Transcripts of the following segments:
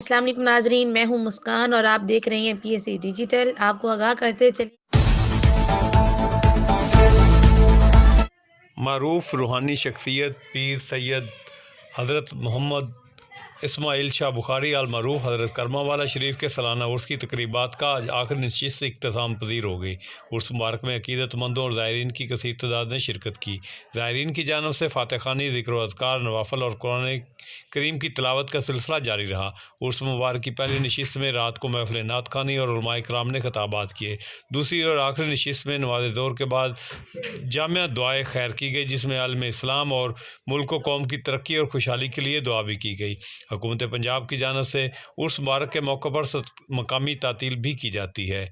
السلام علیکم ناظرین، میں ہوں مسکان اور آپ دیکھ رہے ہیں پی ایس سی ڈیجیٹل۔ آپ کو آگاہ کرتے چلیں معروف روحانی شخصیت پیر سید حضرت محمد اسماعیل شاہ بخاری المعروف حضرت کرما والا شریف کے سالانہ عرس کی تقریبات کا آج آخری نشست اختتام پذیر ہو گئی۔ عرس مبارک میں عقیدت مندوں اور زائرین کی کثیر تعداد نے شرکت کی۔ زائرین کی جانب سے فاتح خوانی، ذکر و اذکار، نوافل اور قرآن کریم کی تلاوت کا سلسلہ جاری رہا۔ عرس مبارک کی پہلی نشست میں رات کو محفل نعت خوانی اور علماء کرام نے خطابات کیے۔ دوسری اور آخری نشست میں نماز ظہر کے بعد جامعہ دعائے خیر کی گئی، جس میں عالم اسلام اور ملک و قوم کی ترقی اور خوشحالی کے لیے دعا بھی کی گئی۔ حکومت پنجاب کی جانب سے عرس مبارک کے موقع پر مقامی تعطیل بھی کی جاتی ہے۔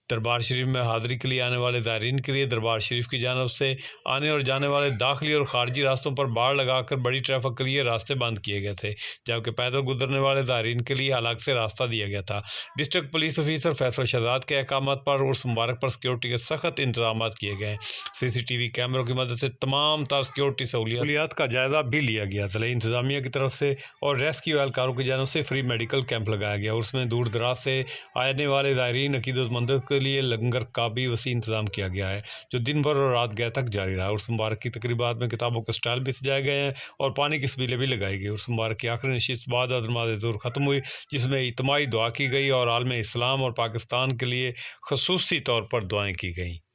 دربار شریف میں حاضری کے لیے آنے والے زائرین کے لیے دربار شریف کی جانب سے آنے اور جانے والے داخلی اور خارجی راستوں پر باڑ لگا کر بڑی ٹریفک کے لیے راستے بند کیے گئے تھے، جبکہ پیدل گزرنے والے زائرین کے لیے الگ سے راستہ دیا گیا تھا۔ District police officer Faisal Shahzad کے احکامات پر عرس مبارک پر سیکورٹی کے سخت انتظامات کیے گئے ہیں۔ سی سی ٹی وی کیمروں کی مدد سے تمام تر سیکورٹی سہولیات کا جائزہ بھی لیا گیا۔ ضلعی انتظامیہ کی طرف سے اور ریسکیو اہلکاروں کی جانب سے فری میڈیکل کیمپ لگایا گیا۔ عرس میں دور دراز سے آنے والے زائرین عقیدت مندوں کے لیے لنگر کا بھی وسیع انتظام کیا گیا ہے، جو دن بھر اور رات گئے تک جاری رہا۔ عرس مبارک کی تقریبات میں کتابوں کے اسٹال بھی سجائے گئے ہیں اور پانی کی سبیلیں بھی لگائی گئی۔ عرس مبارک کی آخری نشست بعد نماز ظہر ختم ہوئی، جس میں اجتماعی دعا کی گئی اور عالم اسلام اور پاکستان کے لیے خصوصی طور پر دعائیں کی گئیں۔